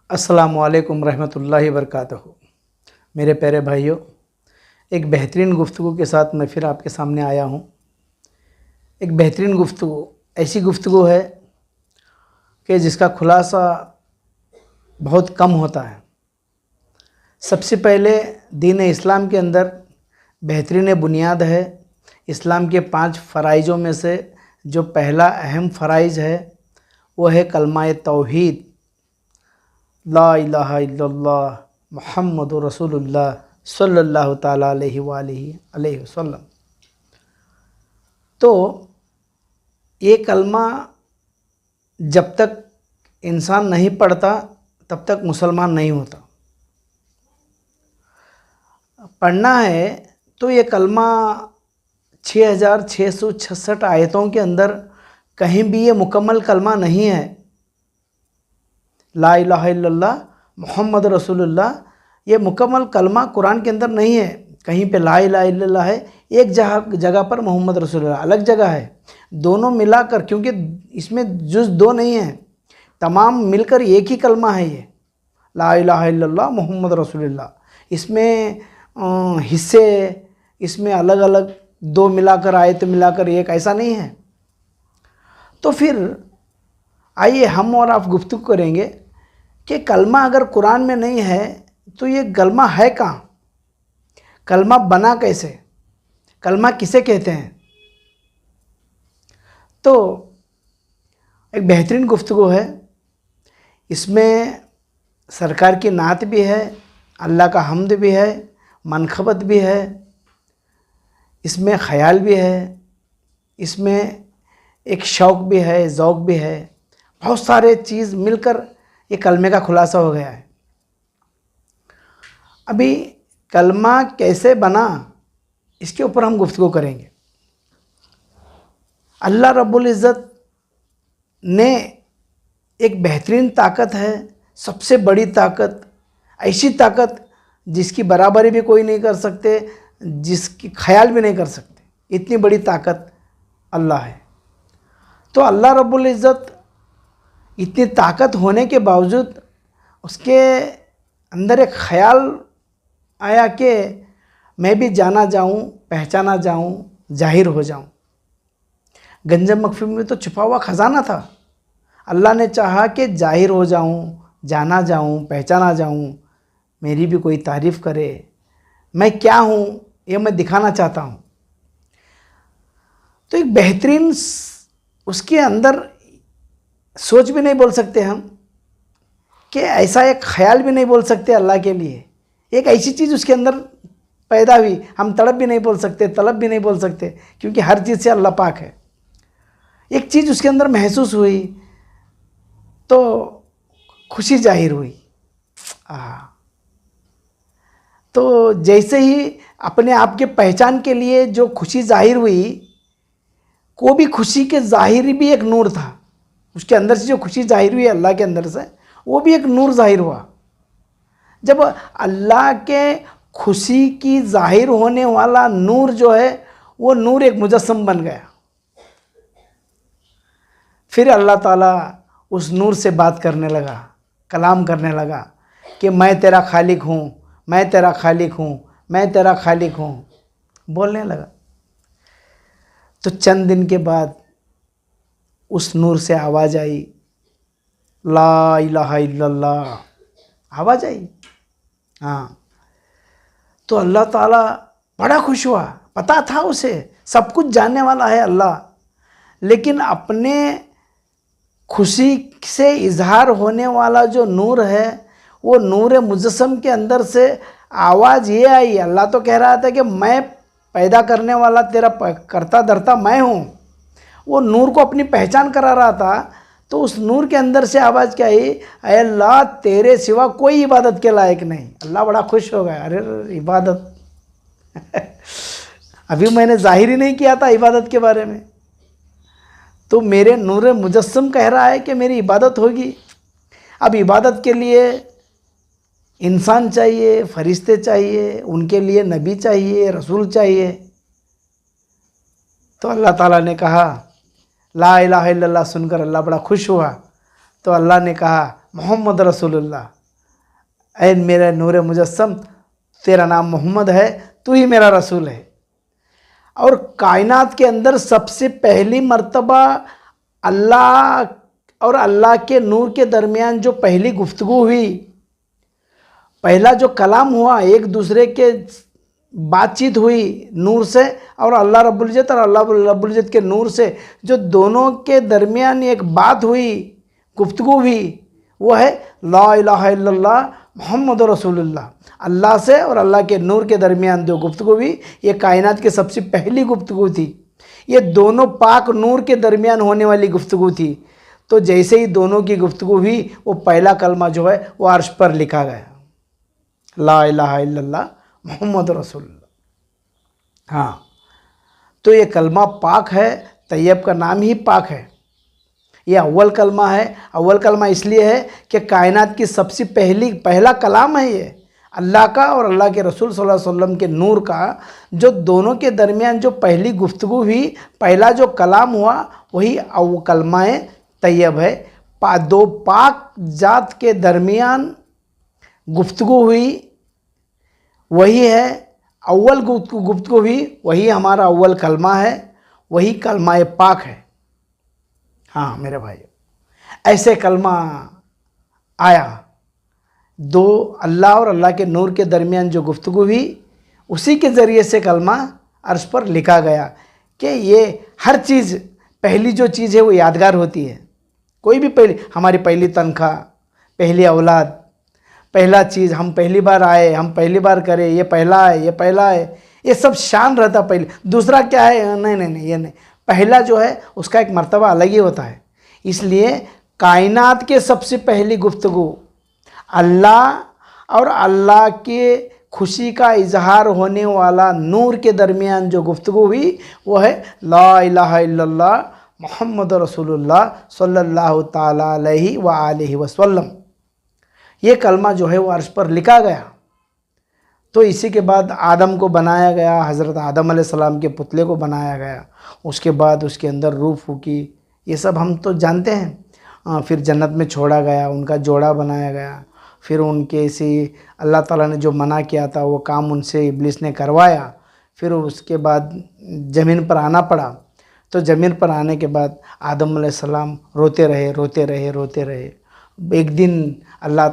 अस्सलामुअलैकुम रहमतुल्लाहि वबरकातुहू। मेरे प्यारे भाइयों, एक बेहतरीन गुफ्तगू के साथ मैं फिर आपके सामने आया हूँ। एक बेहतरीन गुफ्तगू ऐसी गुफ्तगू है कि जिसका खुलासा बहुत कम होता है। सबसे पहले दीन इस्लाम के अंदर बेहतरीन बुनियाद है। इस्लाम के 5 फ़राइज़ों में से जो पहला अहम फ़राइज़ है वो है कलमा तौहीद, ला इलाहा इल्लल्लाह मुहम्मदुर रसूलुल्लाह सल्लल्लाहु ताला अलैहि वसल्लम। तो ये कलमा जब तक इंसान नहीं पढ़ता तब तक मुसलमान नहीं होता। पढ़ना है तो ये कलमा 6666 आयतों के अंदर कहीं भी ये मुकम्मल कलमा नहीं है। ला इलाहा इल्लल्लाह मुहम्मद रसूलुल्लाह ये मुकम्मल कलमा कुरान के अंदर नहीं है। कहीं पे ला इलाहा इल्लल्लाह है, एक जगह पर मोहम्मद रसूलुल्लाह अलग जगह है। दोनों मिलाकर, क्योंकि इसमें जुज़ दो नहीं है, तमाम मिलकर एक ही कलमा है ये ला इलाहा इल्लल्लाह मोहम्मद रसूलुल्लाह। इसमें हिस्से, इसमें अलग अलग दो मिलाकर आयत मिलाकर एक, ऐसा नहीं है। तो फिर आइए हम और आप गुफ्तगू करेंगे कि कलमा अगर कुरान में नहीं है तो ये कलमा है कहाँ, कलमा बना कैसे, कलमा किसे कहते हैं। तो एक बेहतरीन गुफ्तगू है। इसमें सरकार की नात भी है, अल्लाह का हम्द भी है, मनखबत भी है, इसमें ख़याल भी है, इसमें एक शौक़ भी है, ज़ौक़ भी है। बहुत सारे चीज़ मिलकर ये कलमे का खुलासा हो गया है। अभी कलमा कैसे बना इसके ऊपर हम गुफ्तगू करेंगे। अल्लाह रब्बुल इज़्ज़त ने एक बेहतरीन ताकत है, सबसे बड़ी ताकत, ऐसी ताकत जिसकी बराबरी भी कोई नहीं कर सकते, जिसकी ख्याल भी नहीं कर सकते, इतनी बड़ी ताकत अल्लाह है। तो अल्लाह रब्बुल इज़्ज़त इतनी ताकत होने के बावजूद उसके अंदर एक ख्याल आया कि मैं भी जाना जाऊं, पहचाना जाऊं, जाहिर हो जाऊं। गंजम मखफी में तो छुपा हुआ ख़जाना था। अल्लाह ने चाहा कि जाहिर हो जाऊं, जाना जाऊं, पहचाना जाऊं, मेरी भी कोई तारीफ़ करे, मैं क्या हूं ये मैं दिखाना चाहता हूं। तो एक बेहतरीन उसके अंदर सोच भी नहीं बोल सकते हम कि ऐसा एक ख्याल भी नहीं बोल सकते अल्लाह के लिए। एक ऐसी चीज़ उसके अंदर पैदा हुई, हम तड़प भी नहीं बोल सकते, तलब भी नहीं बोल सकते, क्योंकि हर चीज़ से अल्लाह पाक है। एक चीज़ उसके अंदर महसूस हुई तो खुशी जाहिर हुई। तो जैसे ही अपने आप के पहचान के लिए जो खुशी जाहिर हुई, को भी खुशी के ज़ाहिर भी एक नूर था। उसके अंदर से जो खुशी जाहिर हुई अल्लाह के अंदर से, वो भी एक नूर जाहिर हुआ। जब अल्लाह के खुशी की जाहिर होने वाला नूर जो है वो नूर एक मुजस्सम बन गया। फिर अल्लाह ताला उस नूर से बात करने लगा, कलाम करने लगा कि मैं तेरा खालिक हूँ, मैं तेरा खालिक हूँ, मैं तेरा खालिक हूँ, बोलने लगा। तो चंद दिन के बाद उस नूर से आवाज़ आई, ला इलाहा इल्लल्लाह, आवाज़ आई। हाँ, तो अल्लाह ताला बड़ा खुश हुआ। पता था उसे, सब कुछ जानने वाला है अल्लाह, लेकिन अपने खुशी से इजहार होने वाला जो नूर है वो नूर मुजस्सम के अंदर से आवाज़ ये आई। अल्लाह तो कह रहा था कि मैं पैदा करने वाला, तेरा करता धरता मैं हूँ। वो नूर को अपनी पहचान करा रहा था। तो उस नूर के अंदर से आवाज़ क्या आई, अरे अल्लाह तेरे सिवा कोई इबादत के लायक नहीं। अल्लाह बड़ा खुश हो गया। अरे इबादत अभी मैंने जाहिर ही नहीं किया था इबादत के बारे में, तो मेरे नूर मुजस्सम कह रहा है कि मेरी इबादत होगी। अब इबादत के लिए इंसान चाहिए, फरिश्ते चाहिए, उनके लिए नबी चाहिए, रसूल चाहिए। तो अल्लाह ताला ने कहा, ला इलाहा इल्लल्लाह सुनकर अल्लाह बड़ा खुश हुआ। तो अल्लाह ने कहा मोहम्मद रसूलुल्लाह, ऐ मेरा नूर मुजस्सम, तेरा नाम मोहम्मद है, तू ही मेरा रसूल है। और कायनात के अंदर सबसे पहली मर्तबा अल्लाह और अल्लाह के नूर के दरमियान जो पहली गुफ्तगू हुई, पहला जो कलाम हुआ, एक दूसरे के बातचीत हुई नूर से और अल्लाह रब्बुल इज़्ज़त और अल्लाह रब्बुल इज़्ज़त के नूर से, जो दोनों के दरमियान एक बात हुई, गुफ्तगू हुई, वो है ला इलाहा इल्लल्लाह मोहम्मद रसूलुल्लाह। अल्लाह से और अल्लाह के नूर के दरमियान जो गुफ्तगू हुई, ये कायनात की सबसे पहली गुफ्तगू थी। ये दोनों पाक नूर के दरमियान होने वाली गुफ्तगू थी। तो जैसे ही दोनों की गुफ्तगू हुई, वो पहला कलमा जो है वो अर्श पर लिखा गया, ला इलाहा इल्लल्लाह मोहम्मद रसूलुल्लाह। हाँ, तो ये कलमा पाक है, तैयब का नाम ही पाक है। ये अव्वल कलमा है। अव्वल कलमा इसलिए है कि कायनात की सबसे पहला कलाम है ये, अल्लाह का और अल्लाह के रसूल सल्लल्लाहु अलैहि वसल्लम के नूर का, जो दोनों के दरमियान जो पहली गुफ्तगू हुई, पहला जो कलाम हुआ, वही कलमाए तैयब है। दो पाक जात के दरमियान गुफ्तगू हुई, वही है अव्वल गुफ्तगू हुई, वही हमारा अव्वल कलमा है, वही कलमाए पाक है। हाँ मेरे भाई, ऐसे कलमा आया, दो अल्लाह और अल्लाह के नूर के दरमियान जो गुफ्तगू हुई, उसी के ज़रिए से कलमा अर्श पर लिखा गया कि ये हर चीज़, पहली जो चीज़ है वो यादगार होती है। कोई भी पहली, हमारी पहली तनख्वाह, पहली औलाद, पहला चीज़, हम पहली बार आए, हम पहली बार करें, ये पहला है, ये पहला है, ये सब शान रहता पहले। दूसरा क्या है, नहीं नहीं नहीं, ये नहीं, पहला जो है उसका एक मर्तबा अलग ही होता है। इसलिए कायनात के सबसे पहली गुफ्तगू अल्लाह और अल्लाह के खुशी का इजहार होने वाला नूर के दरमियान जो गुफ्तगू हुई, वो है ला इलाहा इल्लल्लाह मोहम्मद रसूलुल्लाह सल्लल्लाहु ताला अलैहि व आलिहि वसल्लम। ये कलमा जो है वो अर्श पर लिखा गया। तो इसी के बाद आदम को बनाया गया, हज़रत आदम अलैहिस्सलाम के पुतले को बनाया गया, उसके बाद उसके अंदर रूह फूकी, ये सब हम तो जानते हैं। फिर जन्नत में छोड़ा गया, उनका जोड़ा बनाया गया, फिर उनके से अल्लाह ताला ने जो मना किया था वो काम उनसे इब्लिस ने करवाया। फिर उसके बाद ज़मीन पर आना पड़ा। तो ज़मीन पर आने के बाद आदम अलैहिस्सलाम रोते रहे, रोते रहे, रोते रहे। एक दिन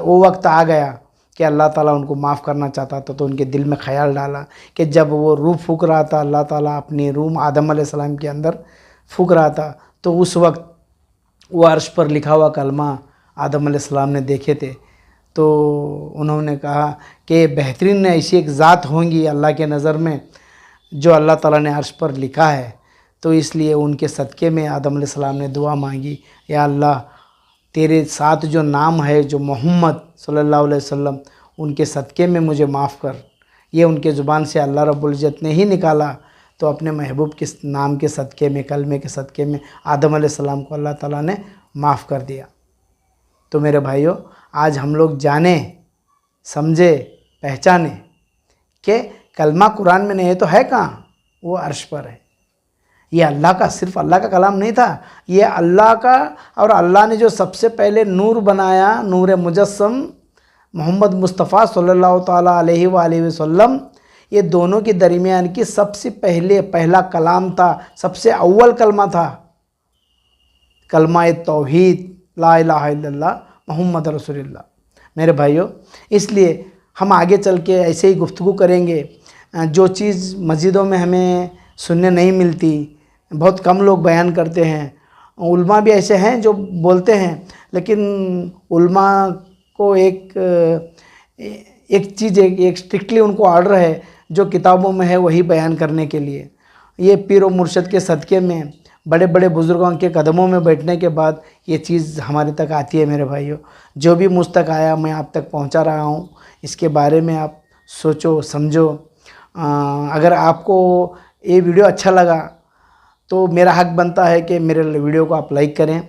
वो वक्त आ गया कि अल्लाह ताला उनको माफ़ करना चाहता था। तो उनके दिल में ख़याल डाला कि जब वो रूह फूक रहा था, अल्लाह ताला अपनी रूह आदम अलैहिस्सलाम के अंदर फूक रहा था, तो उस वक्त वो अर्श पर लिखा हुआ कलमा आदम अलैहिस्सलाम ने देखे थे। तो उन्होंने कहा कि बेहतरीन ऐसी एक ज़ात होंगी अल्लाह के नज़र में जो अल्लाह ताला ने अर्श पर लिखा है। तो इसलिए उनके सदक़े में आदम अलैहिस्सलाम ने दुआ मांगी, या अल्लाह तेरे साथ जो नाम है, जो मोहम्मद सल्लल्लाहु अलैहि वसल्लम, उनके सदक़े में मुझे माफ़ कर। ये उनके ज़ुबान से अल्लाह रब्बुल इज़्ज़त ने ही निकाला। तो अपने महबूब के नाम के सदक़े में, कलमे के सदक़े में आदम अलैहिस्सलाम को अल्लाह ताला ने माफ़ कर दिया। तो मेरे भाइयों, आज हम लोग जाने, समझे, पहचाने कि कलमा कुरान में नहीं है तो है कहाँ, वो अर्श पर है। ये अल्लाह का, सिर्फ अल्लाह का कलाम नहीं था, ये अल्लाह का, और अल्लाह ने जो सबसे पहले नूर बनाया, नूर मुजस्सम मोहम्मद मुस्तफ़ा सल्लल्लाहु ताला अलैहि वसल्लम, ये दोनों के दरमियान की सबसे पहला कलाम था, सबसे अव्वल कलमा था, कलमा तौहीद ला इलाहा इल्लल्लाह मोहम्मद रसूलुल्लाह। मेरे भाइयों, इसलिए हम आगे चल के ऐसे ही गुफ्तगू करेंगे। जो चीज़ मस्जिदों में हमें सुनने नहीं मिलती, बहुत कम लोग बयान करते हैं, उल्मा भी ऐसे हैं जो बोलते हैं, लेकिन उल्मा को एक चीज़, एक स्ट्रिक्टली उनको ऑर्डर है, जो किताबों में है वही बयान करने के लिए। ये पीर और मुर्शद के सदक़े में, बड़े बड़े बुज़ुर्गों के कदमों में बैठने के बाद ये चीज़ हमारे तक आती है। मेरे भाइयों, जो भी मुझ तक आया मैं आप तक पहुंचा रहा हूं, इसके बारे में आप सोचो, समझो। अगर आपको ये वीडियो अच्छा लगा तो मेरा हक बनता है कि मेरे वीडियो को आप लाइक करें,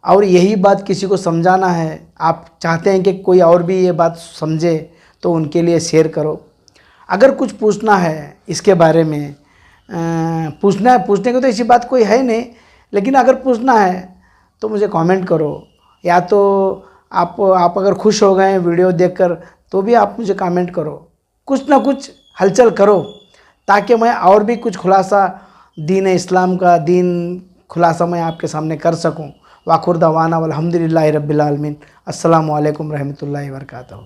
और यही बात किसी को समझाना है, आप चाहते हैं कि कोई और भी ये बात समझे, तो उनके लिए शेयर करो। अगर कुछ पूछना है इसके बारे में, पूछना है, पूछने को तो ऐसी बात कोई है नहीं, लेकिन अगर पूछना है तो मुझे कमेंट करो, या तो आप अगर खुश हो गए वीडियो देखकर तो भी आप मुझे कमेंट करो, कुछ ना कुछ हलचल करो, ताकि मैं और भी कुछ खुलासा दीन इस्लाम का खुलासा मैं आपके सामने कर सकूं। वाखुर दवाना वल्हम्दुलिल्लाहि रब्बिल आलमीन। अस्सलामु अलैकुम रहमतुल्लाहि व बरकातहू।